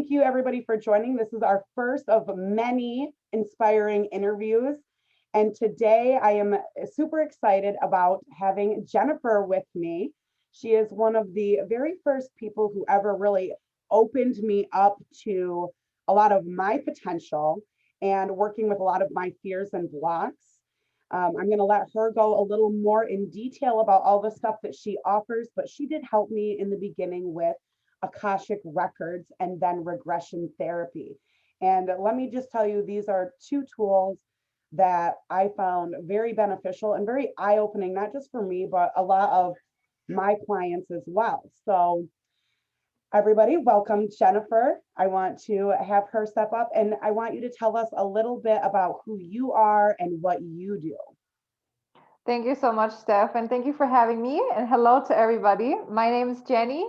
thank you everybody for joining. This is our first of many inspiring interviews. And today I am super excited about having Jennifer with me. She is one of the very first people who ever really opened me up to a lot of my potential and working with a lot of my fears and blocks. I'm going to let her go a little more in detail about all the stuff that she offers, but she did help me in the beginning with Akashic records and then regression therapy. And let me just tell you, these are two tools that I found very beneficial and very eye-opening, not just for me, but a lot of my clients as well. So everybody, welcome Jennifer. I want to have her step up and I want you to tell us a little bit about who you are and what you do. Thank you so much, Steph, and thank you for having me. And hello to everybody. My name is Jenny.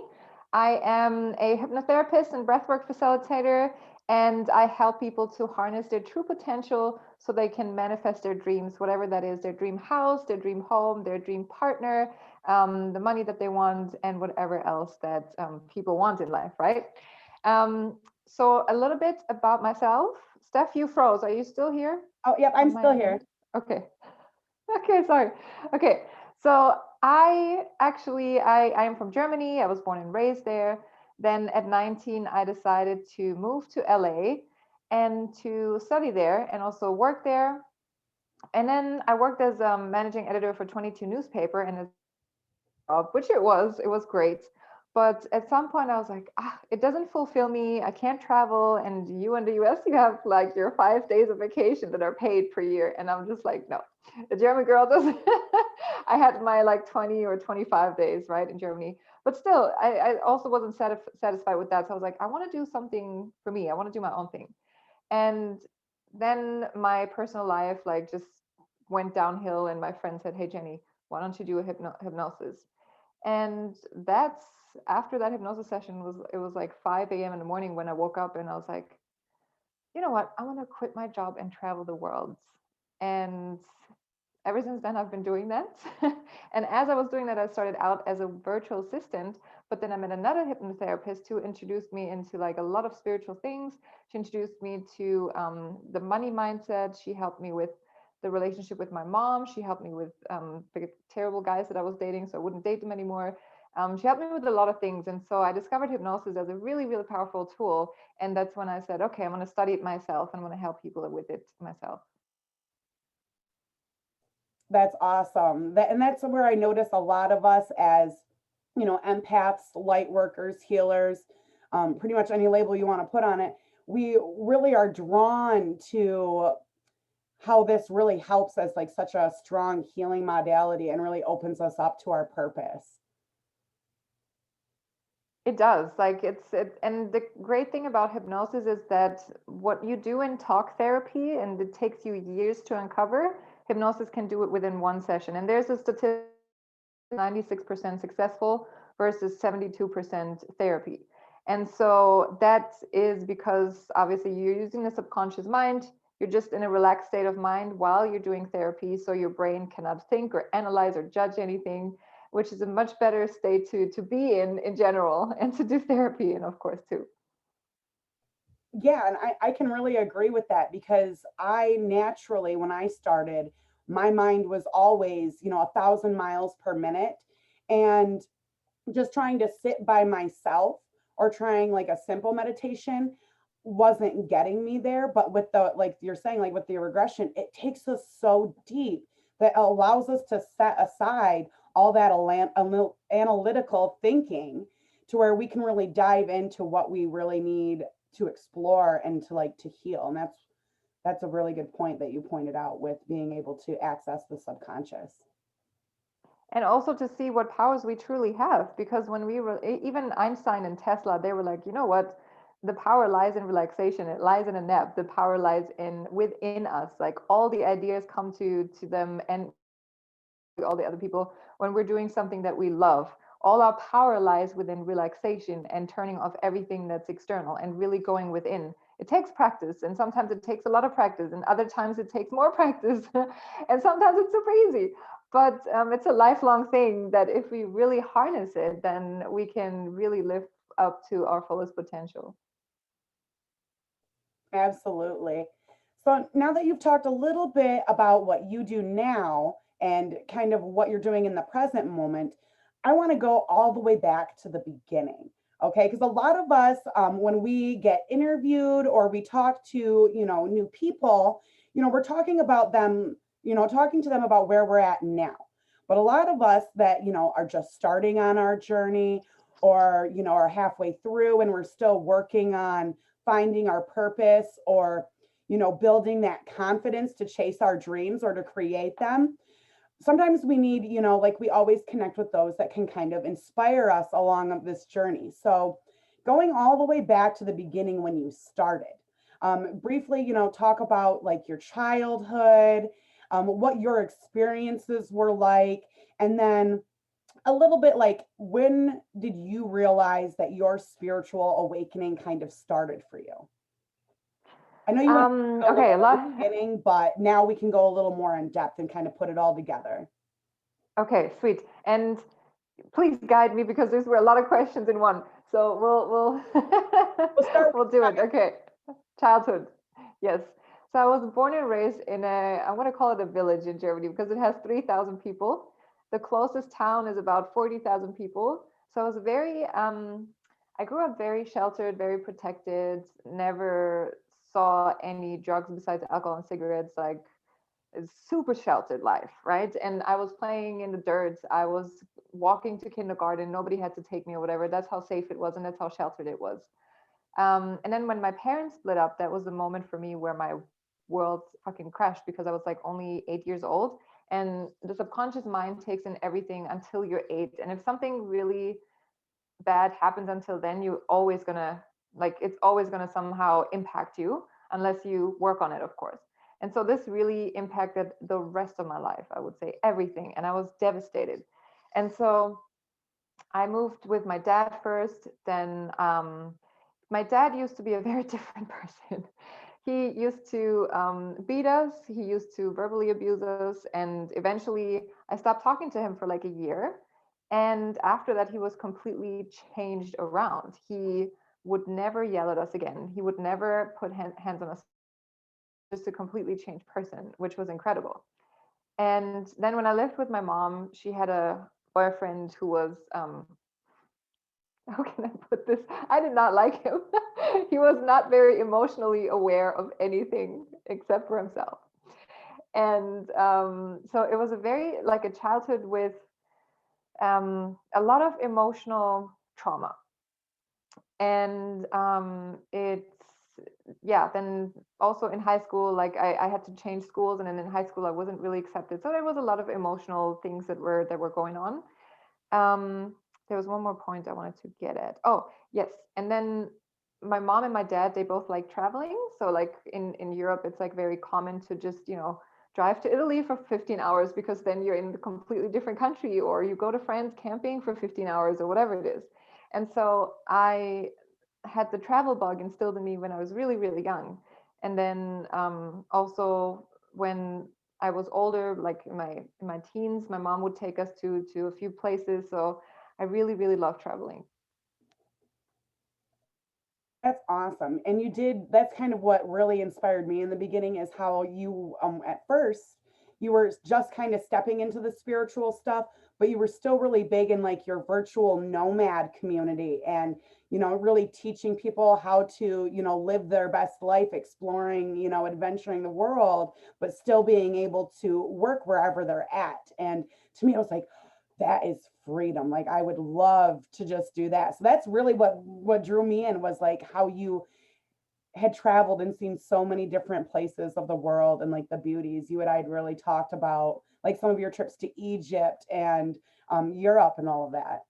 I am a hypnotherapist and breathwork facilitator, and I help people to harness their true potential so they can manifest their dreams, whatever that is, their dream house, their dream home, their dream partner, the money that they want, and whatever else that people want in life, right? So a little bit about myself. Steph, you froze. Are you still here Oh, yep, I'm on still my here. end? Okay. Okay, sorry. Okay, so I am from Germany. I was born and raised there. Then at 19, I decided to move to LA and to study there and also work there. And then I worked as a managing editor for 22 newspaper, and which it was great. But at some point I was like, it doesn't fulfill me. I can't travel. And you in the US, you have like your 5 days of vacation that are paid per year. And I'm just like, no, the German girl doesn't. I had my like 20 or 25 days, right, in Germany. But still, I also wasn't satisfied with that. So I was like, I want to do something for me. I want to do my own thing. And then my personal life like just went downhill. And my friend said, hey, Jenny, why don't you do a hypnosis? And that's after that hypnosis session was it was like 5 a.m. in the morning when I woke up and I was like, you know what? I want to quit my job and travel the world. And ever since then, I've been doing that. And as I was doing that, I started out as a virtual assistant, but then I met another hypnotherapist who introduced me into like a lot of spiritual things. She introduced me to the money mindset. She helped me with the relationship with my mom. She helped me with the terrible guys that I was dating, so I wouldn't date them anymore. She helped me with a lot of things. And so I discovered hypnosis as a really, really powerful tool. And that's when I said, okay, I'm going to study it myself and I'm going to help people with it myself. That's awesome. And that's where I notice a lot of us as, empaths, light workers, healers, pretty much any label you want to put on it. We really are drawn to how this really helps as like such a strong healing modality and really opens us up to our purpose. It does. Like and the great thing about hypnosis is that what you do in talk therapy, and it takes you years to uncover, hypnosis can do it within one session. And there's a statistic 96% successful versus 72% therapy. And so that is because obviously you're using the subconscious mind. You're just in a relaxed state of mind while you're doing therapy. So your brain cannot think or analyze or judge anything, which is a much better state to be in general and to do therapy and of course too. Yeah, and I can really agree with that because I naturally, when I started, my mind was always, 1,000 miles per minute. And just trying to sit by myself or trying like a simple meditation wasn't getting me there. But with the, like you're saying, like with the regression, it takes us so deep that it allows us to set aside all that analytical thinking to where we can really dive into what we really need to explore and to like to heal. And that's a really good point that you pointed out with being able to access the subconscious. And also to see what powers we truly have, because when we were even Einstein and Tesla, they were like, you know what, the power lies in relaxation, it lies in a nap, the power lies in within us. Like all the ideas come to them and all the other people when we're doing something that we love. All our power lies within relaxation and turning off everything that's external and really going within. It takes practice, and sometimes it takes a lot of practice, and other times it takes more practice, and sometimes it's super easy. But it's a lifelong thing that if we really harness it, then we can really live up to our fullest potential. Absolutely. So now that you've talked a little bit about what you do now and kind of what you're doing in the present moment, I want to go all the way back to the beginning. Okay, because a lot of us, when we get interviewed or we talk to, new people, we're talking about them, talking to them about where we're at now. But a lot of us that, are just starting on our journey or, are halfway through and we're still working on finding our purpose or building that confidence to chase our dreams or to create them. Sometimes we need, like we always connect with those that can kind of inspire us along of this journey. So going all the way back to the beginning when you started, briefly, talk about like your childhood, what your experiences were like, and then a little bit like when did you realize that your spiritual awakening kind of started for you? I know you went a little Okay, a bit at lot. the beginning, but now we can go a little more in depth and kind of put it all together. Okay, sweet. And please guide me because these were a lot of questions in one. So we'll We'll start we'll do it. Okay. Childhood. Yes. So I was born and raised in I want to call it a village in Germany because it has 3,000 people. The closest town is about 40,000 people. So I was I grew up very sheltered, very protected, never saw any drugs besides alcohol and cigarettes. Like a super sheltered life, right? And I was playing in the dirt. I was walking to kindergarten. Nobody had to take me or whatever. That's how safe it was, and that's how sheltered it was. And then when my parents split up, that was the moment for me where my world fucking crashed because I was like only 8 years old. And the subconscious mind takes in everything until you're 8. And if something really bad happens until then, you're always gonna like it's always gonna somehow impact you unless you work on it, of course. And so this really impacted the rest of my life, I would say everything. And I was devastated. And so I moved with my dad first. Then my dad used to be a very different person. He used to beat us. He used to verbally abuse us. And eventually I stopped talking to him for like a year. And after that, he was completely changed around. He would never yell at us again. He would never put hands on us, just a completely changed person, which was incredible. And then when I lived with my mom, she had a boyfriend who was how can I put this? I did not like him. He was not very emotionally aware of anything except for himself. And so it was a very like a childhood with a lot of emotional trauma. And it's yeah, then also in high school, like I had to change schools, and then in high school I wasn't really accepted. So there was a lot of emotional things that were going on. There was one more point I wanted to get at. Oh, yes. And then my mom and my dad, they both like traveling. So like in Europe, it's like very common to just, drive to Italy for 15 hours because then you're in a completely different country, or you go to France camping for 15 hours or whatever it is. And so I had the travel bug instilled in me when I was really, really young. And then also when I was older, like in my teens, my mom would take us to a few places. So I really, really love traveling. That's awesome. And that's kind of what really inspired me in the beginning is how you, at first, you were just kind of stepping into the spiritual stuff, but you were still really big in like your virtual nomad community and, really teaching people how to, live their best life, exploring, adventuring the world, but still being able to work wherever they're at. And to me, I was like, that is freedom. Like I would love to just do that. So that's really what drew me in was like how you had traveled and seen so many different places of the world and like the beauties. You and I had really talked about like some of your trips to Egypt and Europe and all of that.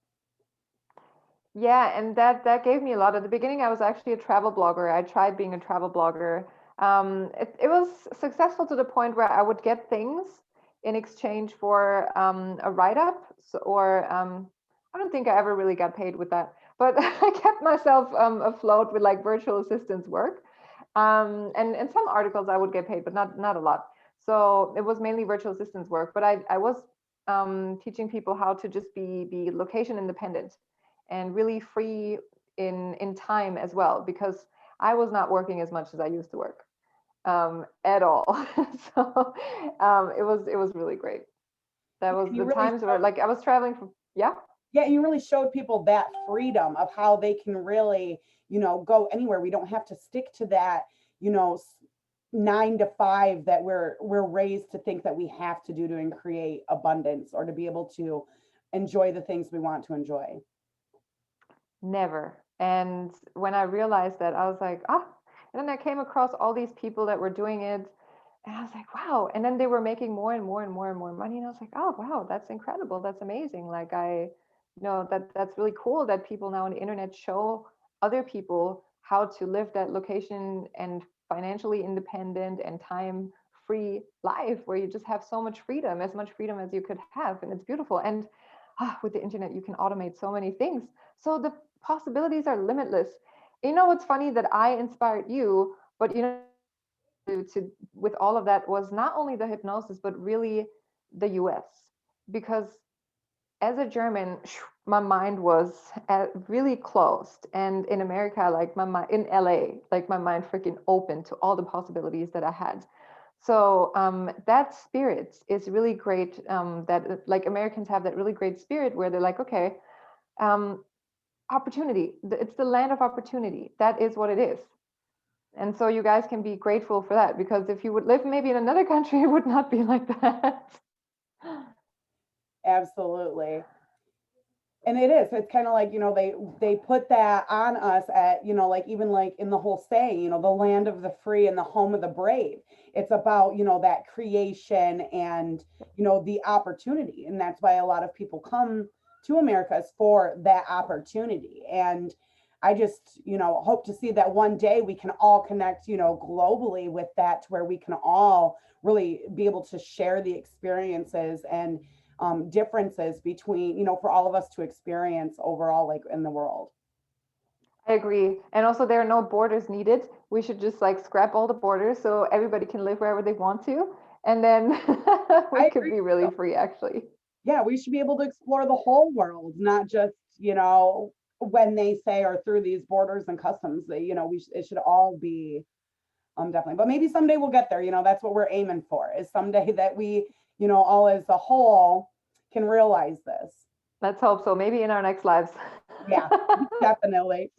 Yeah, and that gave me a lot. At the beginning, I was actually a travel blogger. I tried being a travel blogger. It was successful to the point where I would get things in exchange for a write-up, or I don't think I ever really got paid with that, but I kept myself afloat with like virtual assistants work. And some articles I would get paid, but not a lot. So it was mainly virtual assistants work. But I was teaching people how to just be location independent and really free in time as well, because I was not working as much as I used to work, at all. So it was really great. That Yeah, was and you the really times where like I was traveling from, yeah. yeah, you really showed people that freedom of how they can really, go anywhere. We don't have to stick to that, 9 to 5 that we're raised to think that we have to do to create abundance or to be able to enjoy the things we want to enjoy. Never. And when I realized that, I was like, ah. And then I came across all these people that were doing it, and I was like, wow. And then they were making more and more and more and more money, and I was like, oh wow, that's incredible, that's amazing. Like that's really cool that people now on the internet show other people how to live that location and financially independent and time free life where you just have so much freedom, as much freedom as you could have, and it's beautiful. And with the internet, you can automate so many things. So the possibilities are limitless. You know what's funny, that I inspired you, but to with all of that was not only the hypnosis, but really the US. Because as a German, my mind was really closed. And in America, like my mind, in LA, like my mind freaking open to all the possibilities that I had. So that spirit is really great. That like Americans have that really great spirit where they're like, okay, um, opportunity. It's the land of opportunity. That is what it is. And so you guys can be grateful for that, because if you would live maybe in another country, it would not be like that. Absolutely. And it is, it's kind of like, they put that on us at, like even like in the whole saying, the land of the free and the home of the brave. It's about, that creation and, the opportunity. And that's why a lot of people come to Americas for that opportunity. And I just, hope to see that one day we can all connect, globally with that, to where we can all really be able to share the experiences and differences between, for all of us to experience overall, like in the world. I agree. And also, there are no borders needed. We should just like scrap all the borders so everybody can live wherever they want to. And then we I could agree. be really free, actually. Yeah, we should be able to explore the whole world, not just, when they say or through these borders and customs. That it should all be definitely. But maybe someday we'll get there. That's what we're aiming for. Is someday that we, all as a whole can realize this. Let's hope so. Maybe in our next lives. Yeah, definitely.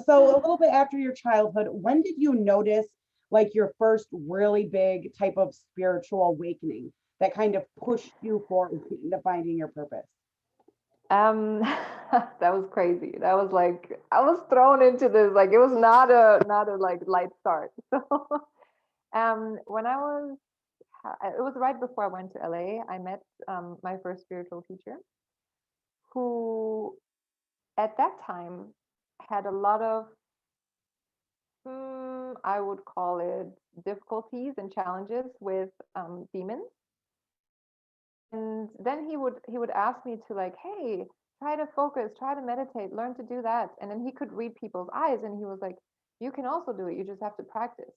So a little bit after your childhood, when did you notice like your first really big type of spiritual awakening that kind of pushed you forward into finding your purpose? Um, that was crazy. That was like I was thrown into this. Like it was not a like light start. So, when I was, it was right before I went to LA. I met my first spiritual teacher, who at that time had a lot of, I would call it difficulties and challenges with demons. And then he would ask me to like, hey, try to focus, try to meditate, learn to do that. And then he could read people's eyes, and he was like, you can also do it, you just have to practice.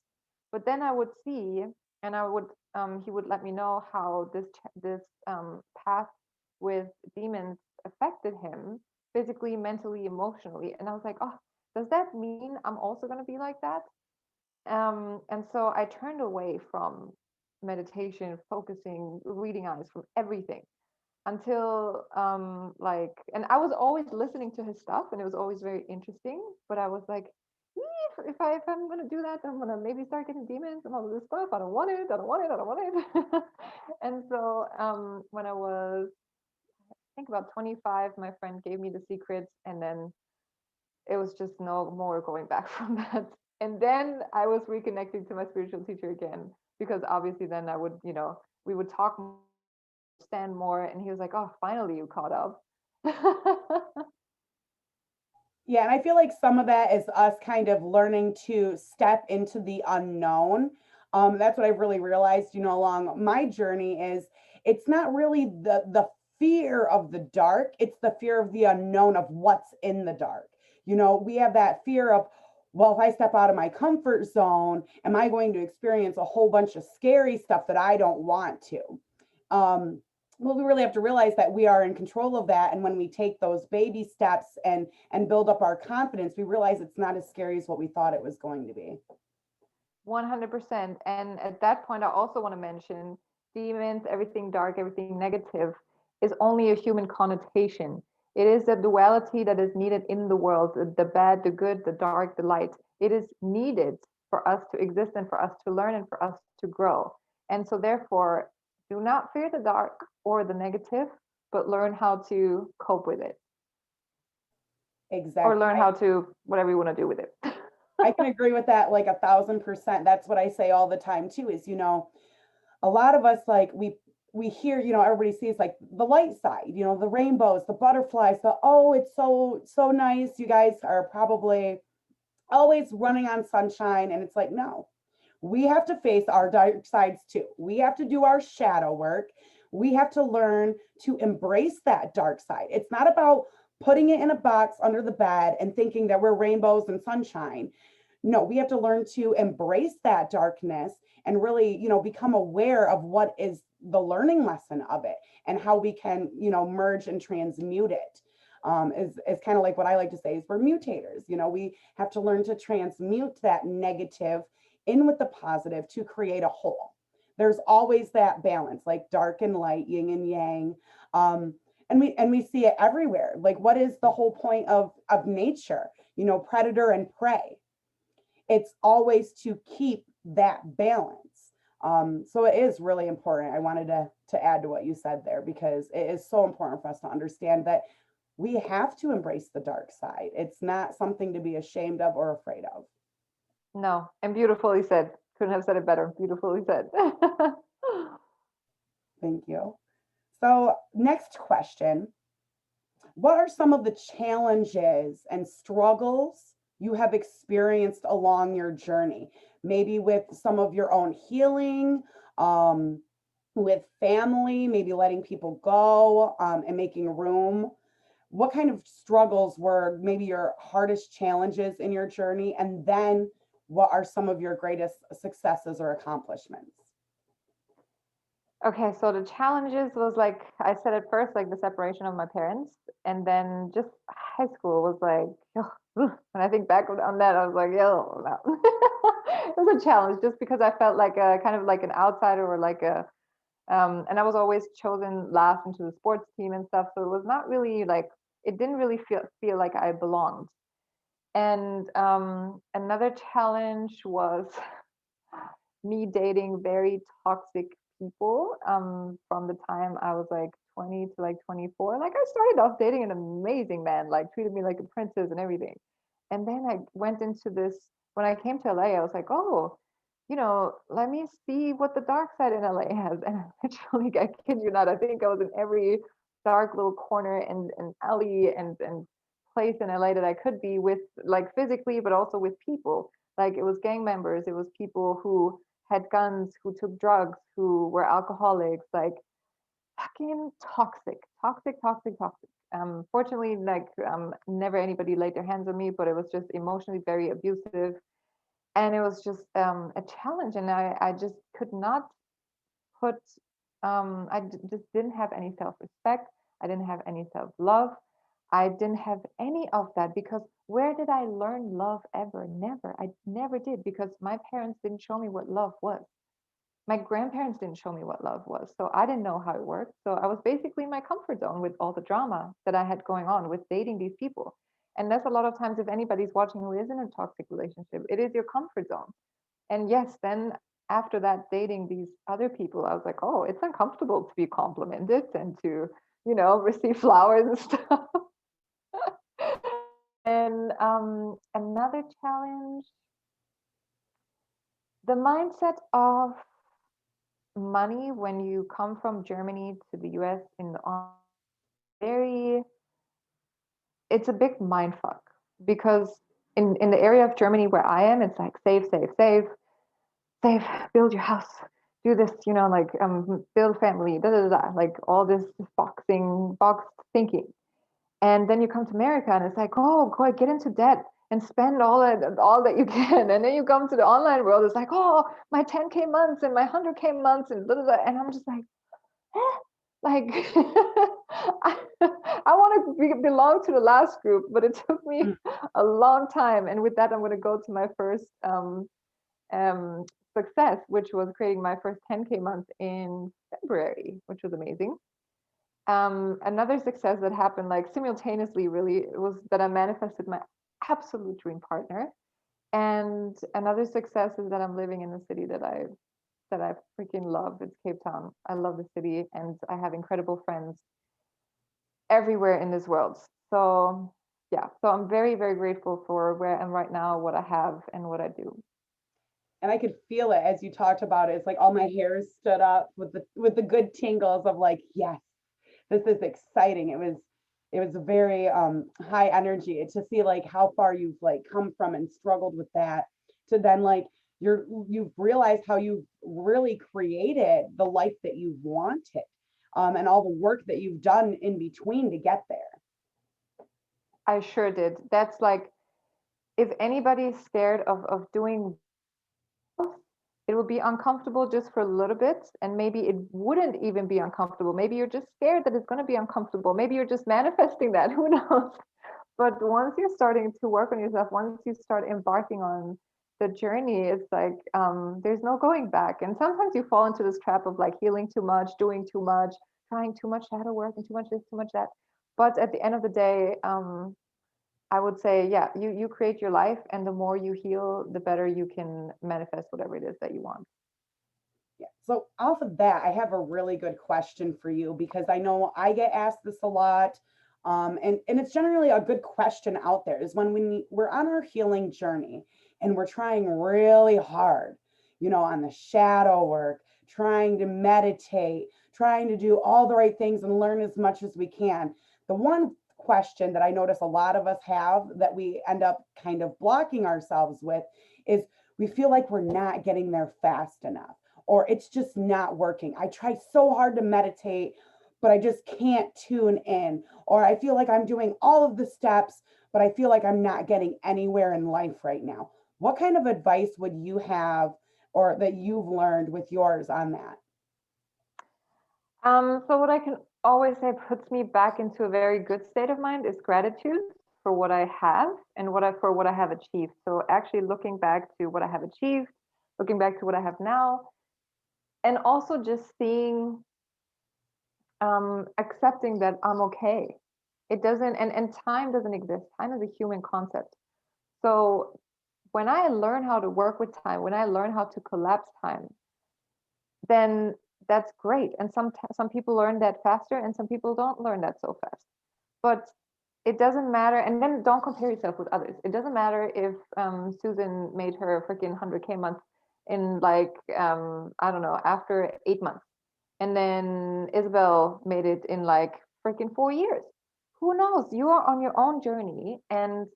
But then I would see, and he would let me know how this path with demons affected him physically, mentally, emotionally. And I was like, oh, does that mean I'm also going to be like that? And so I turned away from meditation, focusing, reading eyes, from everything, until like, and I was always listening to his stuff, and it was always very interesting. But I was like, if I'm gonna do that, I'm gonna maybe start getting demons and all of this stuff. I don't want it. I don't want it. I don't want it. And so when I was, I think about 25, my friend gave me the secrets, and then it was just no more going back from that. And then I was reconnecting to my spiritual teacher again, because obviously then I would, we would talk more, understand more, and he was like, "Oh, finally you caught up." Yeah, and I feel like some of that is us kind of learning to step into the unknown. That's what I've really realized, along my journey is it's not really the fear of the dark, it's the fear of the unknown of what's in the dark. We have that fear of, well, if I step out of my comfort zone, am I going to experience a whole bunch of scary stuff that I don't want to? Um, Well, we really have to realize that we are in control of that. And when we take those baby steps and build up our confidence, we realize it's not as scary as what we thought it was going to be. 100%. And at that point, I also want to mention demons, everything dark, everything negative is only a human connotation. It is a duality that is needed in the world, the bad, the good, the dark, the light. It is needed for us to exist and for us to learn and for us to grow. And so, therefore, do not fear the dark or the negative, but learn how to cope with it or Exactly. learn how to whatever you want to do with it. I can agree with that like 1,000%. That's what I say all the time too, is, a lot of us, like, we hear, everybody sees like the light side, the rainbows, the butterflies, oh, it's so nice. You guys are probably always running on sunshine. And it's like, no, we have to face our dark sides too. We have to do our shadow work. We have to learn to embrace that dark side. It's not about putting it in a box under the bed and thinking that we're rainbows and sunshine. No, we have to learn to embrace that darkness and really, become aware of what is the learning lesson of it and how we can, merge and transmute it. Is kind of like what I like to say is we're mutators. We have to learn to transmute that negative in with the positive to create a whole. There's always that balance, like dark and light, yin and yang. And we see it everywhere. Like, what is the whole point of nature? Predator and prey. It's always to keep that balance. So it is really important. I wanted to add to what you said there, because it is so important for us to understand that we have to embrace the dark side. It's not something to be ashamed of or afraid of. No, and beautifully said. Couldn't have said it better. Beautifully said. Thank you. So, next question. What are some of the challenges and struggles you have experienced along your journey? Maybe with some of your own healing, with family, maybe letting people go, and making room. What kind of struggles were maybe your hardest challenges in your journey? And then what are some of your greatest successes or accomplishments? Okay, so the challenges was like I said at first, like the separation of my parents, and then just high school was like, ugh. When I think back on that, I was like, yo, no. It was a challenge just because I felt like a kind of like an outsider or like a, and I was always chosen last into the sports team and stuff, so it was not really like it didn't really feel like I belonged. And another challenge was me dating very toxic people from the time I was like 20 to like 24. Like I started off dating an amazing man, like treated me like a princess and everything. And then I went into this when I came to LA, I was like, oh, let me see what the dark side in LA has. And literally, I kid you not, I think I was in every dark little corner and alley and place in LA that I could be with, like physically, but also with people. Like it was gang members, it was people who had guns, who took drugs, who were alcoholics, like fucking toxic, toxic, toxic, toxic. Fortunately, like never anybody laid their hands on me, but it was just emotionally very abusive, and it was just a challenge, and I just could not put, just didn't have any self-respect. I didn't have any self-love. I didn't have any of that because where did I learn love ever? Never. I never did because my parents didn't show me what love was. My grandparents didn't show me what love was. So I didn't know how it worked. So I was basically in my comfort zone with all the drama that I had going on with dating these people. And that's a lot of times, if anybody's watching who is in a toxic relationship, it is your comfort zone. And yes, then after that, dating these other people, I was like, oh, it's uncomfortable to be complimented and to, receive flowers and stuff. And another challenge, the mindset of money when you come from Germany to the US in the very, it's a big mind fuck because in the area of Germany where I am, it's like save, save, save, save, build your house, do this, like build family, da da da, like all this box thinking. And then you come to America and it's like, oh, go get into debt and spend all that you can. And then you come to the online world, it's like, oh, my 10K months and my 100K months and blah, blah, blah. And I'm just like, eh? like I want to belong to the last group, but it took me Mm. a long time. And with that, I'm going to go to my first um, success, which was creating my first 10K month in February, which was amazing. Another success that happened like simultaneously really was that I manifested my absolute dream partner. And another success is that I'm living in a city that I freaking love. It's Cape Town. I love the city and I have incredible friends everywhere in this world. So yeah, so I'm very, very grateful for where I am right now, what I have and what I do. And I could feel it as you talked about it. It's like all my hairs stood up with the good tingles of like, yes, this is exciting. It was very high energy to see like how far you've like come from and struggled with that to then like you've realized how you've really created the life that you wanted, and all the work that you've done in between to get there. I sure did. That's like if anybody's scared of doing, it would be uncomfortable just for a little bit, and maybe it wouldn't even be uncomfortable. Maybe you're just scared that it's going to be uncomfortable. Maybe you're just manifesting that. Who knows? But once you're starting to work on yourself, once you start embarking on the journey, it's like there's no going back. And sometimes you fall into this trap of like healing too much, doing too much, trying too much shadow work and too much this, too much that. But at the end of the day, I would say, yeah, you create your life, and the more you heal, the better you can manifest whatever it is that you want. Yeah. So off of that, I have a really good question for you because I know I get asked this a lot. And it's generally a good question out there is when we're on our healing journey and we're trying really hard, on the shadow work, trying to meditate, trying to do all the right things and learn as much as we can. The one question that I notice a lot of us have that we end up kind of blocking ourselves with is we feel like we're not getting there fast enough or it's just not working. I try so hard to meditate, but I just can't tune in. Or I feel like I'm doing all of the steps, but I feel like I'm not getting anywhere in life right now. What kind of advice would you have or that you've learned with yours on that? So what I can always say puts me back into a very good state of mind is gratitude for what I have and what I have achieved. So actually looking back to what I have achieved, looking back to what I have now, and also just seeing, accepting that I'm okay. It doesn't, and time doesn't exist. Time is a human concept. So when I learn how to work with time, when I learn how to collapse time, then that's great. And some people learn that faster, and some people don't learn that so fast. But it doesn't matter. And then don't compare yourself with others. It doesn't matter if Susan made her freaking 100K month in like I don't know, after 8 months, and then Isabel made it in like freaking 4 years. Who knows? You are on your own journey, and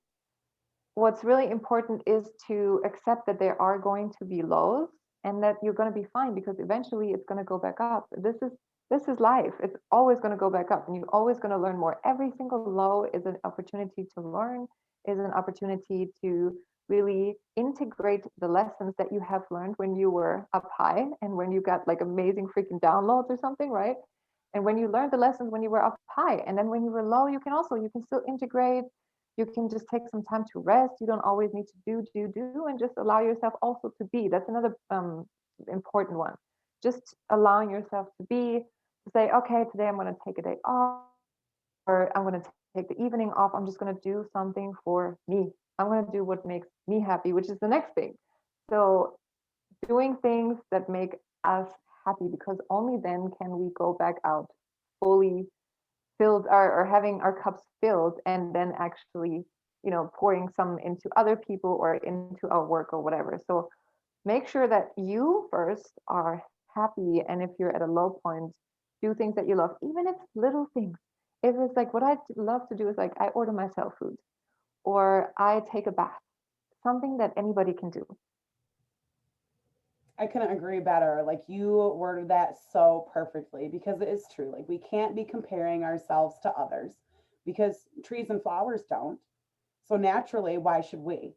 what's really important is to accept that there are going to be lows and that you're going to be fine because eventually it's going to go back up. This is life. It's always going to go back up and you're always going to learn more. Every single low is an opportunity to learn, is an opportunity to really integrate the lessons that you have learned when you were up high and when you got like amazing freaking downloads or something, right? And when you learned the lessons when you were up high, and then when you were low, you can still integrate. You can just take some time to rest. You don't always need to do, and just allow yourself also to be. That's another important one. Just allowing yourself to be, to say, okay, today I'm going to take a day off, or I'm going to take the evening off. I'm just going to do something for me. I'm going to do what makes me happy, which is the next thing. So doing things that make us happy, because only then can we go back out fully filled, or having our cups filled, and then actually, pouring some into other people or into our work or whatever. So make sure that you first are happy, and if you're at a low point, do things that you love, even if it's little things. If it's like what I love to do is like I order myself food or I take a bath, something that anybody can do. I couldn't agree better. Like you worded that so perfectly because it is true. Like we can't be comparing ourselves to others because trees and flowers don't. So naturally, why should we?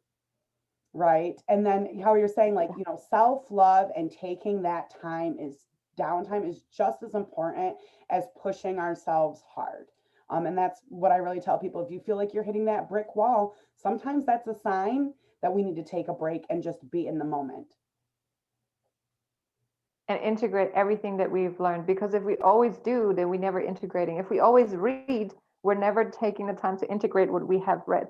Right. And then how you're saying, like, self love and taking that time is downtime is just as important as pushing ourselves hard. And that's what I really tell people. If you feel like you're hitting that brick wall, sometimes that's a sign that we need to take a break and just be in the moment. And integrate everything that we've learned, because if we always do, then we never integrating. If we always read, we're never taking the time to integrate what we have read.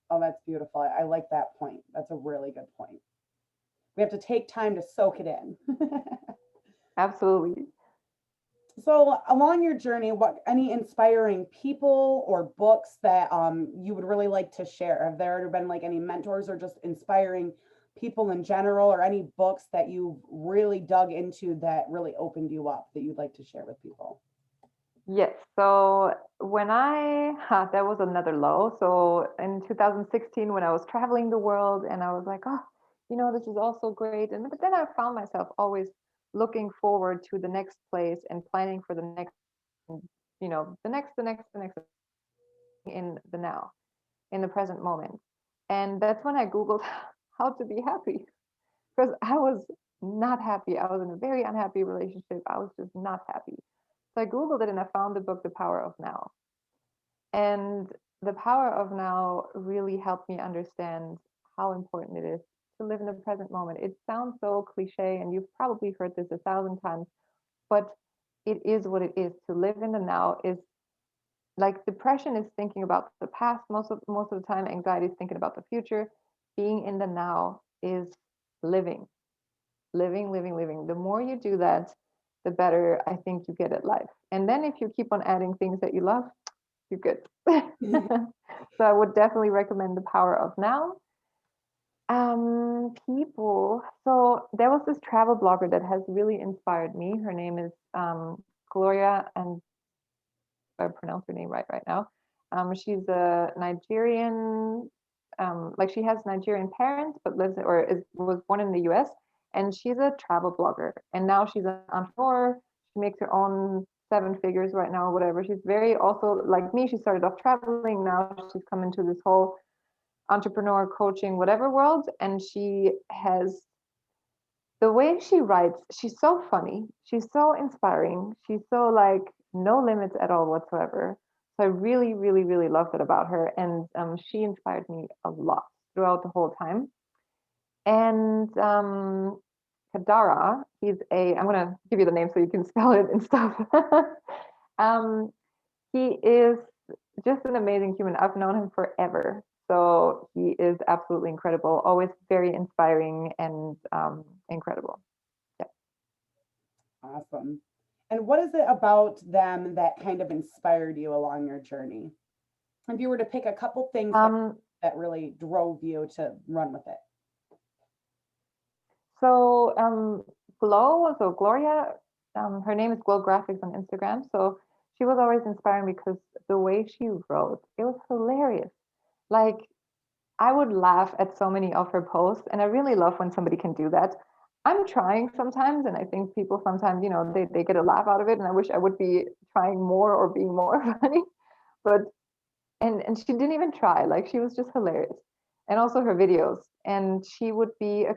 Oh, that's beautiful. I like that point. That's a really good point. We have to take time to soak it in. Absolutely. So, along your journey, what any inspiring people or books that you would really like to share? Have there been like any mentors or just inspiring people in general, or any books that you really dug into that really opened you up that you'd like to share with people? Yes. So that was another low. So in 2016, when I was traveling the world and I was like, oh, this is also great. And but then I found myself always looking forward to the next place and planning for the next, the next in the now, in the present moment. And that's when I Googled how to be happy, because I was not happy. I was in a very unhappy relationship. I was just not happy. So I Googled it and I found the book, The Power of Now. And The Power of Now really helped me understand how important it is to live in the present moment. It sounds so cliche, and you've probably heard this 1,000 times, but it is what it is. To live in the now is like depression is thinking about the past most of the time, anxiety is thinking about the future. Being in the now is living, living, living, living. The more you do that, the better I think you get at life. And then if you keep on adding things that you love, you're good. So I would definitely recommend The Power of Now. People. So there was this travel blogger that has really inspired me. Her name is Gloria, and if I pronounce her name right now. She's a Nigerian, like she has Nigerian parents, but was born in the U.S. And she's a travel blogger. And now she's an entrepreneur. She makes her own 7 figures right now, or whatever. She's very also like me. She started off traveling. Now she's come into this whole entrepreneur coaching, whatever world. And she has the way she writes, she's so funny, she's so inspiring, she's so like no limits at all whatsoever. So I really, really, really loved it about her, and she inspired me a lot throughout the whole time. And Kadara, I'm gonna give you the name so you can spell it and stuff. um, he is just an amazing human. I've known him forever. So he is absolutely incredible, always very inspiring and incredible. Yeah. Awesome. And what is it about them that kind of inspired you along your journey? If you were to pick a couple things Um, that really drove you to run with it. so Gloria, her name is Glow Graphics on Instagram. So she was always inspiring because the way she wrote, it was hilarious. Like I would laugh at so many of her posts, and I really love when somebody can do that. I'm trying sometimes, and I think people sometimes, they get a laugh out of it, and I wish I would be trying more or being more funny. But and she didn't even try, like she was just hilarious. And also her videos, and she would be a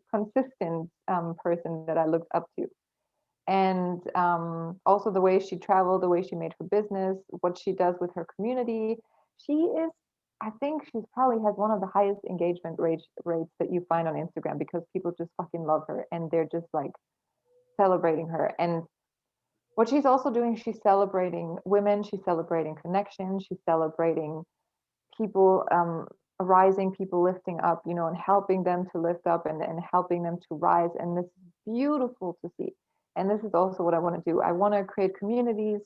consistent person that I looked up to. And also the way she traveled, the way she made her business, what she does with her community. She is, I think she's probably has one of the highest engagement rates that you find on Instagram, because people just fucking love her and they're just like celebrating her. And what she's also doing, she's celebrating women, she's celebrating connection, she's celebrating people, rising, people lifting up, and helping them to lift up, and helping them to rise. And this is beautiful to see. And this is also what I want to do. I want to create communities,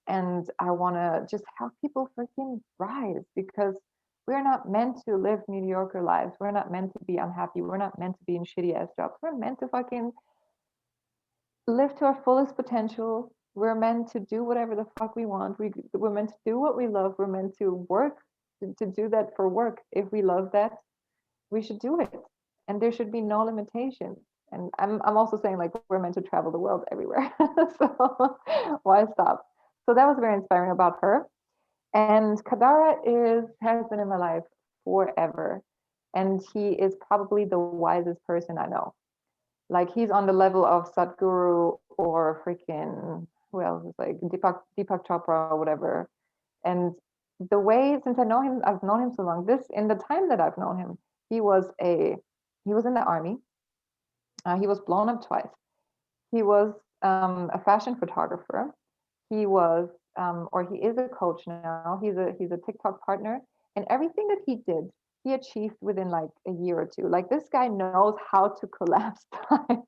and I want to just help people freaking rise, because we're not meant to live mediocre lives. We're not meant to be unhappy. We're not meant to be in shitty ass jobs. We're meant to fucking live to our fullest potential. We're meant to do whatever the fuck we want. We're meant to do what we love. We're meant to work to do that for work. If we love that, we should do it. And there should be no limitations. And I'm also saying like we're meant to travel the world everywhere. So why stop? So that was very inspiring about her. And Kadara has been in my life forever. And he is probably the wisest person I know. Like he's on the level of Sadhguru or freaking who else is like Deepak Chopra or whatever. And the way, since I know him, I've known him so long. This in the time that I've known him, he was a he was in the army. He was blown up twice. He was a fashion photographer. He was or he is a coach now. He's a TikTok partner, and everything that he did, he achieved within like a year or two. Like this guy knows how to collapse time.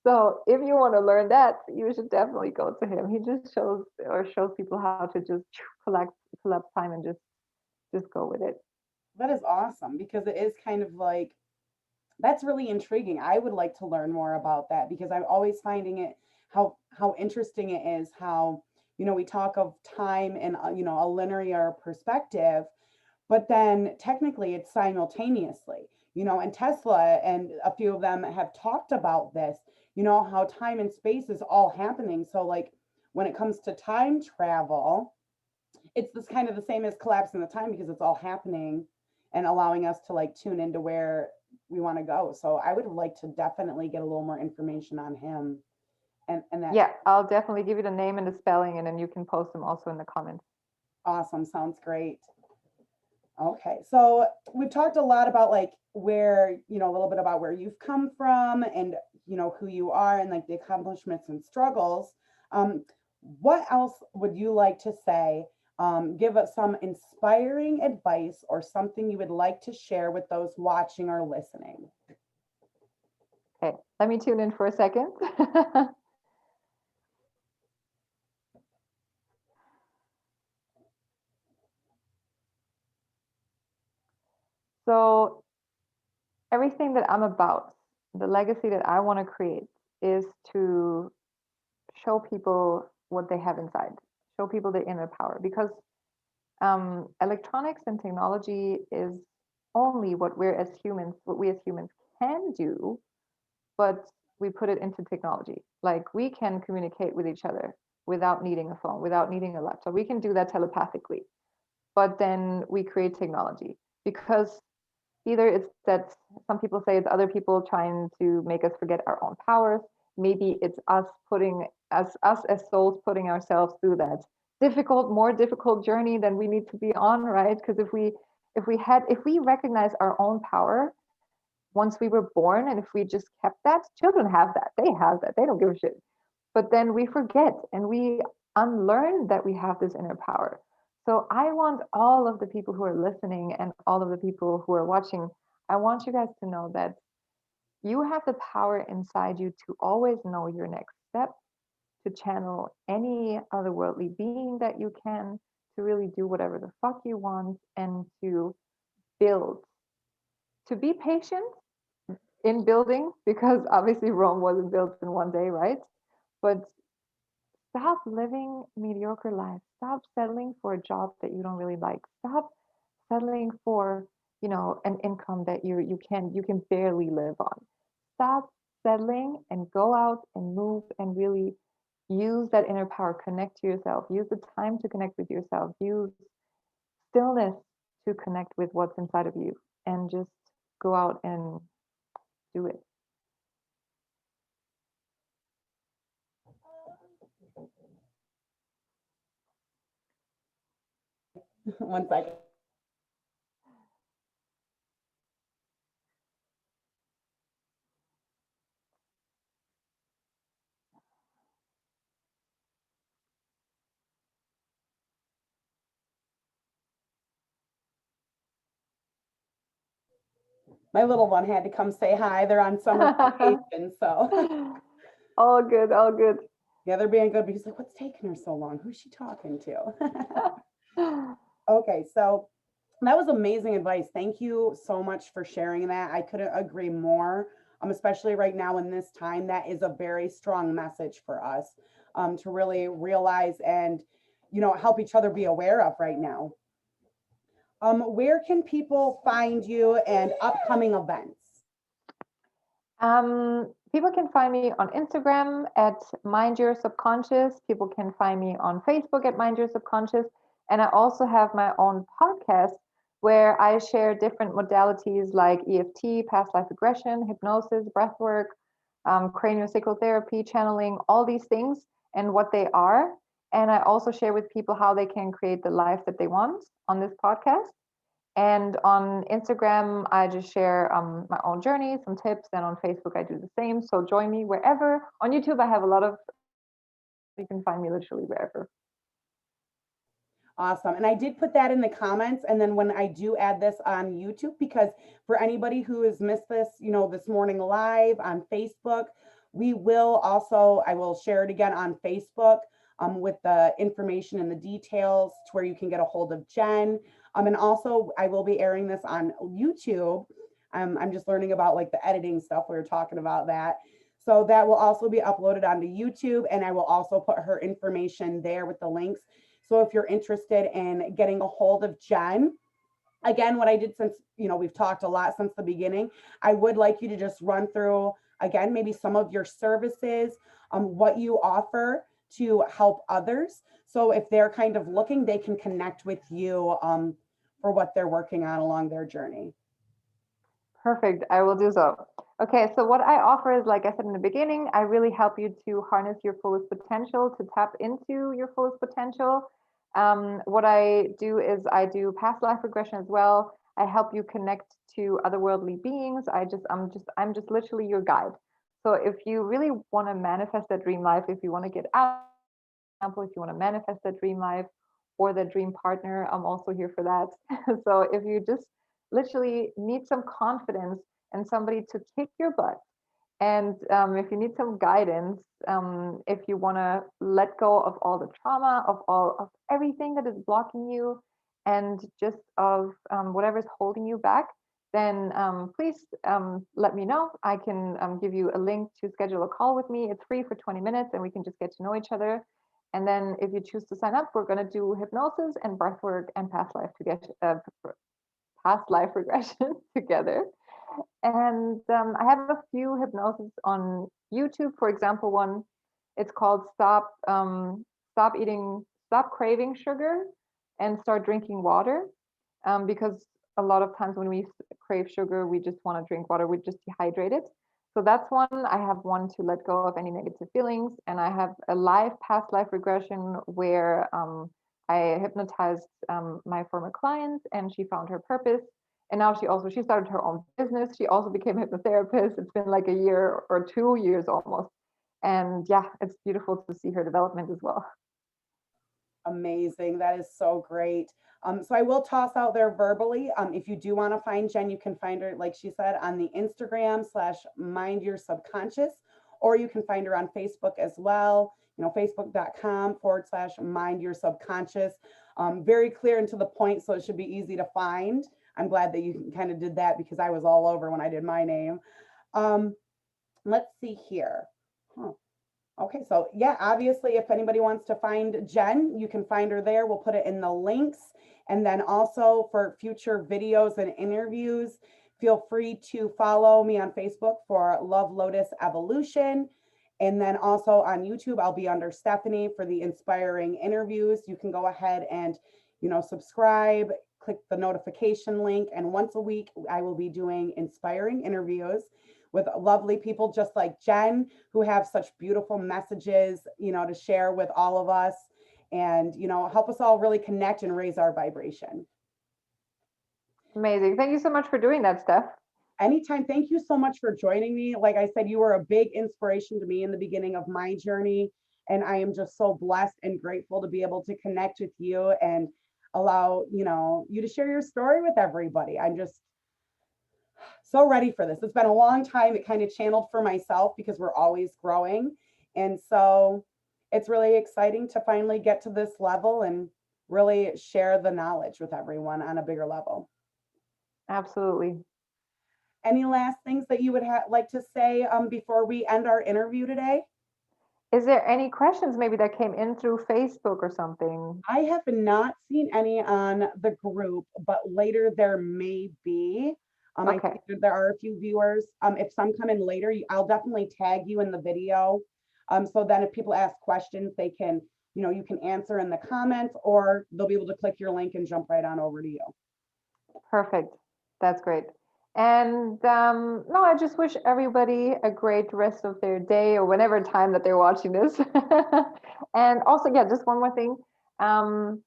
So if you want to learn that, you should definitely go to him. He just shows people how to just collapse time and just go with it. That is awesome because it is kind of like that's really intriguing. I would like to learn more about that because I'm always finding it how interesting it is how we talk of time in a linear perspective, but then technically it's simultaneously. And Tesla and a few of them have talked about this. How time and space is all happening. So like when it comes to time travel, it's this kind of the same as collapsing the time because it's all happening and allowing us to like tune into where we want to go. So I would like to definitely get a little more information on him and that. Yeah, I'll definitely give you the name and the spelling, and then you can post them also in the comments. Awesome. Sounds great. Okay. So we've talked a lot about like where, a little bit about where you've come from and, who you are and like the accomplishments and struggles. What else would you like to say? Give us some inspiring advice or something you would like to share with those watching or listening. Okay, let me tune in for a second. So everything that I'm about, the legacy that I want to create is to show people what they have inside, show people the inner power. Because electronics and technology is only what we as humans can do, but we put it into technology. Like we can communicate with each other without needing a phone, without needing a laptop. We can do that telepathically, but then we create technology because either it's that some people say it's other people trying to make us forget our own powers. Maybe it's us as souls putting ourselves through that more difficult journey than we need to be on, right? Because if we recognize our own power once we were born, and if we just kept that, children have that. They have that. They don't give a shit. But then we forget and we unlearn that we have this inner power. So I want all of the people who are listening and all of the people who are watching, I want you guys to know that you have the power inside you to always know your next step, to channel any otherworldly being that you can, to really do whatever the fuck you want, and to build, to be patient in building, because obviously Rome wasn't built in one day, right? But stop living mediocre lives. Stop settling for a job that you don't really like. Stop settling for, an income that you can barely live on. Stop settling and go out and move and really use that inner power. Connect to yourself. Use the time to connect with yourself. Use stillness to connect with what's inside of you, and just go out and do it. One second. My little one had to come say hi. They're on summer vacation, so All good, all good. yeah, they're being good because like, what's taking her so long? Who's she talking to? Okay, so that was amazing advice. Thank you so much for sharing that. I couldn't agree more. Especially right now in this time, that is a very strong message for us to really realize and help each other be aware of right now. Where can people find you and upcoming events? People can find me on Instagram at Mind Your Subconscious. People can find me on Facebook at Mind Your Subconscious. And I also have my own podcast where I share different modalities like EFT, past life regression, hypnosis, breathwork, craniosacral therapy, channeling, all these things and what they are. And I also share with people how they can create the life that they want on this podcast. And on Instagram, I just share my own journey, some tips, and on Facebook, I do the same. So join me wherever. On YouTube, I have a lot of, you can find me literally wherever. Awesome. And I did put that in the comments. And then when I do add this on YouTube, because for anybody who has missed this, this morning live on Facebook, we will also, I will share it again on Facebook with the information and the details to where you can get a hold of Jen. And also, I will be airing this on YouTube. I'm just learning about like the editing stuff. We were talking about that. So that will also be uploaded onto YouTube. And I will also put her information there with the links. So if you're interested in getting a hold of Jen, again, what I did since, we've talked a lot since the beginning, I would like you to just run through, again, maybe some of your services, what you offer to help others. So if they're kind of looking, they can connect with you for what they're working on along their journey. Perfect. I will do so. Okay, so what I offer is, like I said in the beginning, I really help you to harness your fullest potential, to tap into your fullest potential. What I do is I do past life regression as well. I help you connect to otherworldly beings. I'm just literally your guide. So if you really want to manifest that dream life, if you want to get out, for example, if you want to manifest that dream life or that dream partner, I'm also here for that. So if you just literally need some confidence and somebody to kick your butt, and if you need some guidance, if you want to let go of all the trauma, of everything that is blocking you, and just of whatever's holding you back, then please let me know. I can give you a link to schedule a call with me. It's free for 20 minutes, and we can just get to know each other. And then if you choose to sign up, we're going to do hypnosis and breathwork and past life regression together. And I have a few hypnosis on YouTube. For example, one, it's called Stop Craving Sugar and Start Drinking Water. Because a lot of times when we crave sugar, we just want to drink water, we're just dehydrated. So that's one. I have one to let go of any negative feelings. And I have a live past life regression where I hypnotized my former client and she found her purpose. And now she started her own business. She also became a hypnotherapist. It's been like a year or 2 years almost. And yeah, it's beautiful to see her development as well. Amazing. That is so great. So I will toss out there verbally. If you do want to find Jen, you can find her, like she said, on the Instagram / Mind Your Subconscious, or you can find her on Facebook as well. Facebook.com / Mind Your Subconscious. Very clear and to the point, so it should be easy to find. I'm glad that you kind of did that because I was all over when I did my name. Let's see here. Huh. Okay, so yeah, obviously, if anybody wants to find Jen, you can find her there. We'll put it in the links. And then also for future videos and interviews, feel free to follow me on Facebook for Love Lotus Evolution. And then also on YouTube, I'll be under Stephanie for the inspiring interviews. You can go ahead and, subscribe, click the notification link. And once a week, I will be doing inspiring interviews with lovely people just like Jen, who have such beautiful messages, to share with all of us and, help us all really connect and raise our vibration. Amazing. Thank you so much for doing that, Steph. Anytime. Thank you so much for joining me. Like I said, you were a big inspiration to me in the beginning of my journey. And I am just so blessed and grateful to be able to connect with you and allow, you to share your story with everybody. I'm just so ready for this. It's been a long time. It kind of channeled for myself because we're always growing. And so it's really exciting to finally get to this level and really share the knowledge with everyone on a bigger level. Absolutely. Any last things that you would like to say before we end our interview today? Is there any questions maybe that came in through Facebook or something? I have not seen any on the group, but later there may be. I Okay. think there are a few viewers. If some come in later, I'll definitely tag you in the video. So then if people ask questions, they can, you can answer in the comments or they'll be able to click your link and jump right on over to you. Perfect. That's great. And no, I just wish everybody a great rest of their day or whenever time that they're watching this. And also, yeah, just one more thing. Um,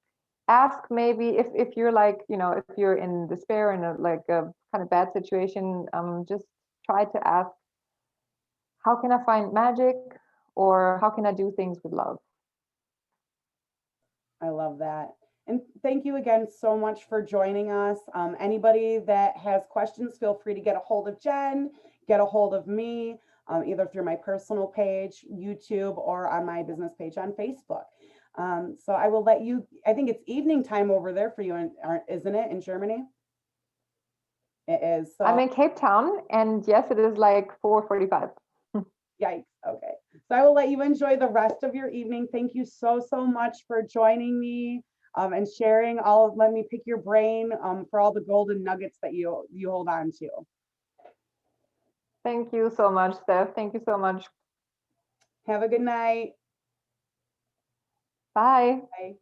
Ask maybe if you're like, if you're in despair in like a kind of bad situation, just try to ask, how can I find magic, or how can I do things with love? I love that. And thank you again so much for joining us. Anybody that has questions, feel free to get a hold of Jen, get a hold of me, either through my personal page, YouTube, or on my business page on Facebook. So I will let you, I think it's evening time over there for you, isn't it, in Germany? It is. I'm So in Cape Town, and yes, it is like 4:45. yikes. Okay. So I will let you enjoy the rest of your evening. Thank you so, so much for joining me, and sharing all, let me pick your brain, for all the golden nuggets that you hold on to. Thank you so much, Steph. Thank you so much. Have a good night. Bye. Bye.